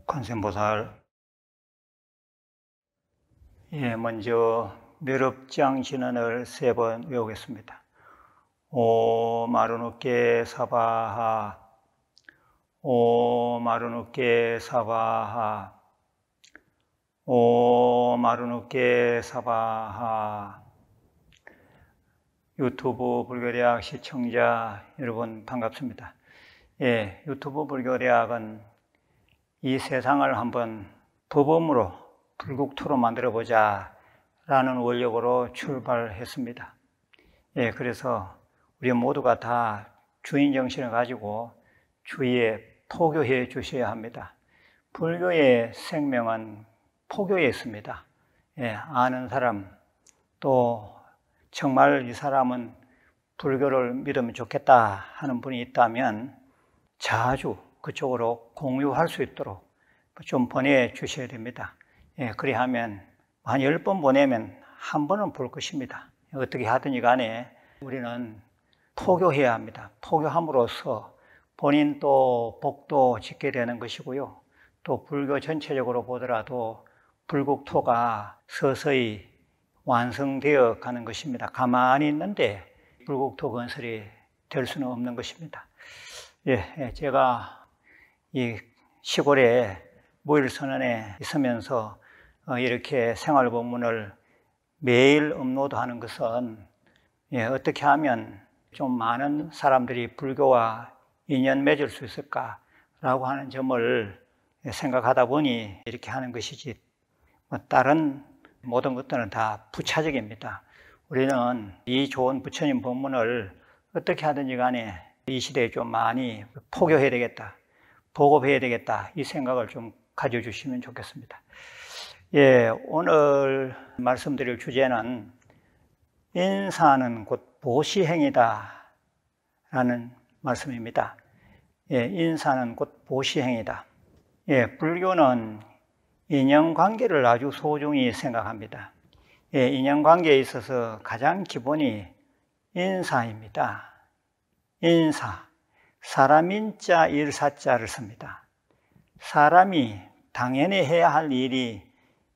관세음보살. 먼저 멸업장 진언을 3번 외우겠습니다. 오 마루누께 사바하, 오 마루누께 사바하, 오 마루누께 사바하. 유튜브 불교대학 시청자 여러분 반갑습니다. 유튜브 불교대학은 이 세상을 한번 법음으로 불국토로 만들어보자 라는 원력으로 출발했습니다. 그래서 우리 모두가 다 주인정신을 가지고 주위에 포교해 주셔야 합니다. 불교의 생명은 포교에 있습니다. 아는 사람, 또 정말 이 사람은 불교를 믿으면 좋겠다 하는 분이 있다면 자주 그쪽으로 공유할 수 있도록 좀 보내주셔야 됩니다. 그래야 하면 한 10번 보내면 한 번은 볼 것입니다. 어떻게 하든지 간에 우리는 포교해야 합니다. 포교함으로써 본인도 복도 짓게 되는 것이고요. 또 불교 전체적으로 보더라도 불국토가 서서히 완성되어 가는 것입니다. 가만히 있는데 불국토 건설이 될 수는 없는 것입니다. 제가 이 시골에 무일선언에 있으면서 이렇게 생활법문을 매일 업로드하는 것은 어떻게 하면 좀 많은 사람들이 불교와 인연 맺을 수 있을까라고 하는 점을 생각하다 보니 이렇게 하는 것이지, 다른 모든 것들은 다 부차적입니다. 우리는 이 좋은 부처님 법문을 어떻게 하든지 간에 이 시대에 좀 많이 포교해야 되겠다, 보급해야 되겠다, 이 생각을 좀 가져주시면 좋겠습니다. 오늘 말씀드릴 주제는 인사는 곧 보시행이다 라는 말씀입니다. 인사는 곧 보시행이다. 불교는 인연관계를 아주 소중히 생각합니다. 인연관계에 있어서 가장 기본이 인사입니다. 인사, 사람인자 일사자를 씁니다. 사람이 당연히 해야 할 일이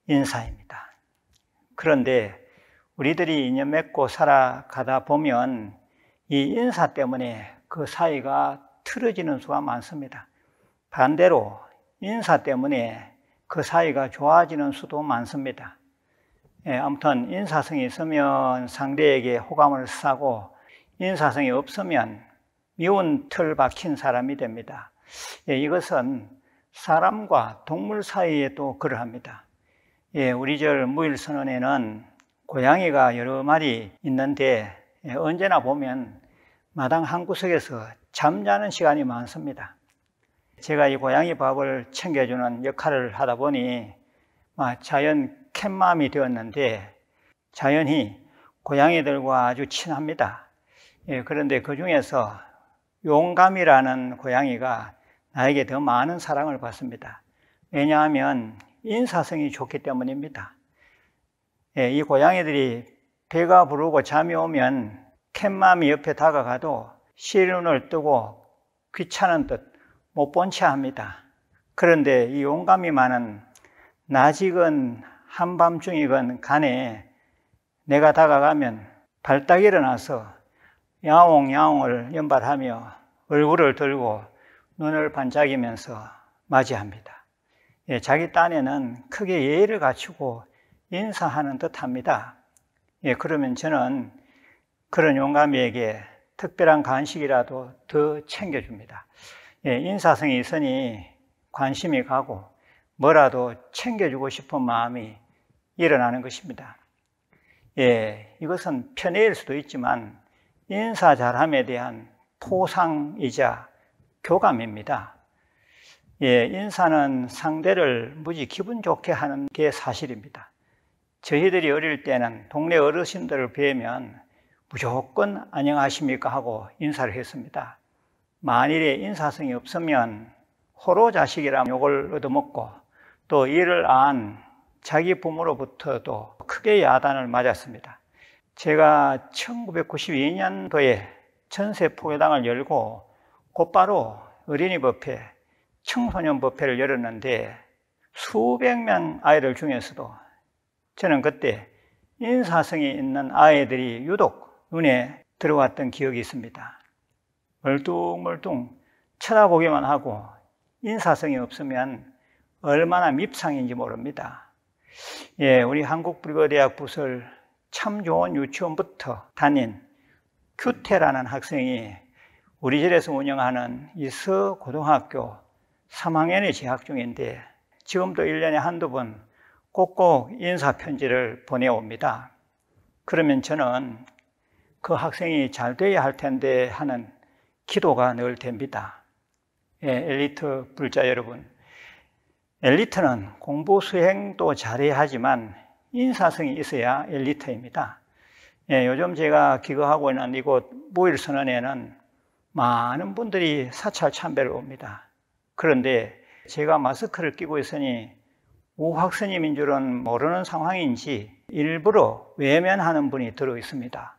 인사입니다. 그런데 우리들이 인연 맺고 살아가다 보면 이 인사 때문에 그 사이가 틀어지는 수가 많습니다. 반대로 인사 때문에 그 사이가 좋아지는 수도 많습니다. 아무튼 인사성이 있으면 상대에게 호감을 사고, 인사성이 없으면 미운 틀 박힌 사람이 됩니다. 이것은 사람과 동물 사이에도 그러합니다. 우리 절 무일선언에는 고양이가 여러 마리 있는데 언제나 보면 마당 한 구석에서 잠자는 시간이 많습니다. 제가 이 고양이 밥을 챙겨주는 역할을 하다 보니 자연 캣맘이 되었는데, 자연이 고양이들과 아주 친합니다. 그런데 그 중에서 용감이라는 고양이가 나에게 더 많은 사랑을 받습니다. 왜냐하면 인사성이 좋기 때문입니다. 이 고양이들이 배가 부르고 잠이 오면 캣맘이 옆에 다가가도 시눈을 뜨고 귀찮은 듯 못 본 채 합니다. 그런데 이 용감이만은 낮이건 한밤중이건 간에 내가 다가가면 발딱 일어나서 야옹야옹을 연발하며 얼굴을 들고 눈을 반짝이면서 맞이합니다. 자기 딴에는 크게 예의를 갖추고 인사하는 듯 합니다. 그러면 저는 그런 용감이에게 특별한 간식이라도 더 챙겨줍니다. 인사성이 있으니 관심이 가고 뭐라도 챙겨주고 싶은 마음이 일어나는 것입니다. 이것은 편애일 수도 있지만 인사 잘함에 대한 포상이자 교감입니다. 인사는 상대를 무지 기분 좋게 하는 게 사실입니다. 저희들이 어릴 때는 동네 어르신들을 뵈면 무조건 안녕하십니까 하고 인사를 했습니다. 만일에 인사성이 없으면 호로 자식이라 욕을 얻어먹고, 또 이를 안 자기 부모로부터도 크게 야단을 맞았습니다. 제가 1992년도에 전세 포교당을 열고 곧바로 어린이법회 청소년 법회를 열었는데 수백 명 아이들 중에서도 저는 그때 인사성이 있는 아이들이 유독 눈에 들어왔던 기억이 있습니다. 멀뚱멀뚱 쳐다보기만 하고 인사성이 없으면 얼마나 밉상인지 모릅니다. 우리 한국불교대학 부설 참 좋은 유치원부터 다닌 규태라는 학생이 우리 절에서 운영하는 이서고등학교 3학년에 재학 중인데 지금도 1년에 한두 번 꼭꼭 인사편지를 보내옵니다. 그러면 저는 그 학생이 잘 돼야 할 텐데 하는 기도가 늘 됩니다. 엘리트 불자 여러분, 엘리트는 공부 수행도 잘해야 하지만 인사성이 있어야 엘리트입니다. 요즘 제가 기거하고 있는 이곳 무일선언에는 많은 분들이 사찰 참배를 옵니다. 그런데 제가 마스크를 끼고 있으니 우학스님인 줄은 모르는 상황인지 일부러 외면하는 분이 들어 있습니다.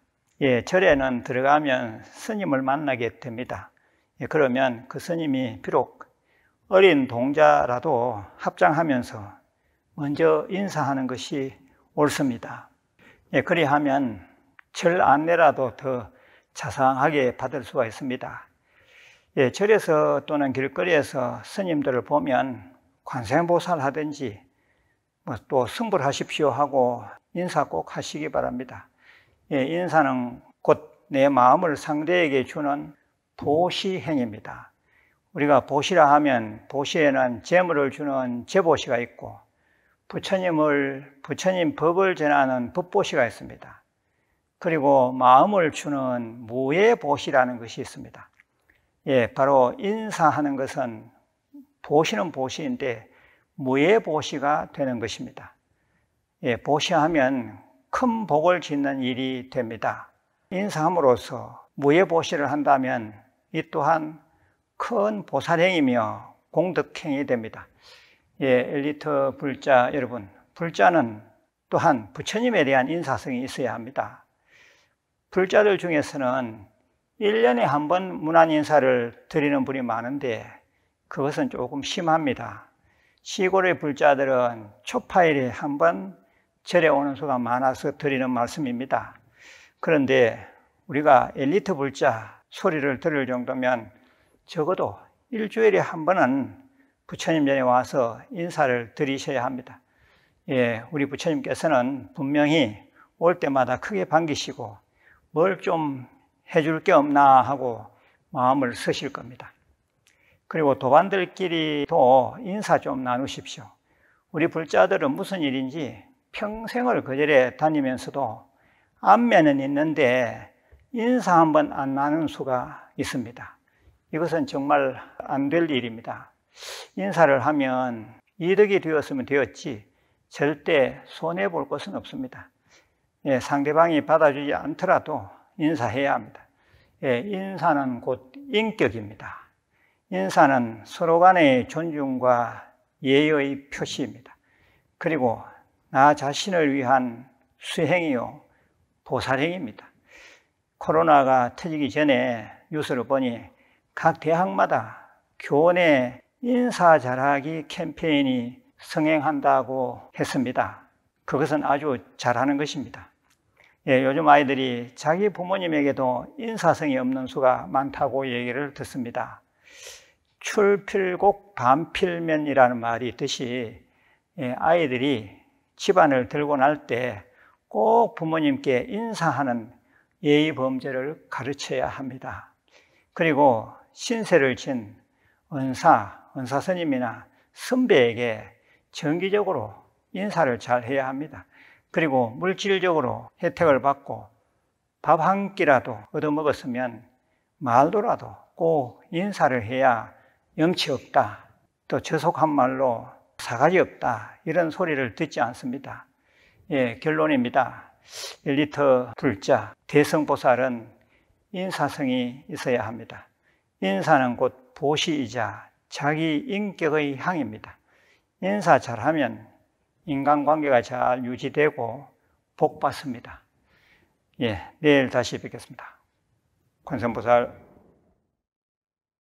절에는 들어가면 스님을 만나게 됩니다. 그러면 그 스님이 비록 어린 동자라도 합장하면서 먼저 인사하는 것이 옳습니다. 그리하면 절 안내라도 더 자상하게 받을 수가 있습니다. 절에서 또는 길거리에서 스님들을 보면 관세음보살 하든지 또 승불하십시오 하고 인사 꼭 하시기 바랍니다. 인사는 곧 내 마음을 상대에게 주는 보시행입니다. 우리가 보시라 하면 보시에는 재물을 주는 재보시가 있고 부처님 법을 전하는 법보시가 있습니다. 그리고 마음을 주는 무예보시라는 것이 있습니다. 바로 인사하는 것은 보시는 보시인데 무예보시가 되는 것입니다. 보시하면 큰 복을 짓는 일이 됩니다. 인사함으로써 무예보시를 한다면 이 또한 큰 보살행이며 공덕행이 됩니다. 엘리트 불자 여러분, 불자는 또한 부처님에 대한 인사성이 있어야 합니다. 불자들 중에서는 1년에 한 번 문안 인사를 드리는 분이 많은데 그것은 조금 심합니다. 시골의 불자들은 초파일에 한 번 절에 오는 수가 많아서 드리는 말씀입니다. 그런데 우리가 엘리트 불자 소리를 들을 정도면 적어도 일주일에 한 번은 부처님 전에 와서 인사를 드리셔야 합니다. 우리 부처님께서는 분명히 올 때마다 크게 반기시고 뭘 좀 해줄 게 없나 하고 마음을 쓰실 겁니다. 그리고 도반들끼리도 인사 좀 나누십시오. 우리 불자들은 무슨 일인지 평생을 그 절에 다니면서도 안면은 있는데 인사 한번 안 나눈 수가 있습니다. 이것은 정말 안 될 일입니다. 인사를 하면 이득이 되었으면 되었지 절대 손해볼 것은 없습니다. 상대방이 받아주지 않더라도 인사해야 합니다. 인사는 곧 인격입니다. 인사는 서로 간의 존중과 예의의 표시입니다. 그리고 나 자신을 위한 수행이요 보살행입니다. 코로나가 터지기 전에 뉴스를 보니 각 대학마다 교내 인사 잘하기 캠페인이 성행한다고 했습니다. 그것은 아주 잘하는 것입니다. 요즘 아이들이 자기 부모님에게도 인사성이 없는 수가 많다고 얘기를 듣습니다. 출필곡 반필면이라는 말이 있듯이 아이들이 집안을 들고 날 때 꼭 부모님께 인사하는 예의 범죄를 가르쳐야 합니다. 그리고 신세를 진 은사 스님이나 선배에게 정기적으로 인사를 잘 해야 합니다. 그리고 물질적으로 혜택을 받고 밥 한 끼라도 얻어먹었으면 말도라도 꼭 인사를 해야 염치 없다, 또 저속한 말로 사가지 없다 이런 소리를 듣지 않습니다. 결론입니다. 엘리트 불자, 대성보살은 인사성이 있어야 합니다. 인사는 곧 보시이자 자기 인격의 향입니다. 인사 잘하면 인간관계가 잘 유지되고 복 받습니다. 내일 다시 뵙겠습니다. 관세음보살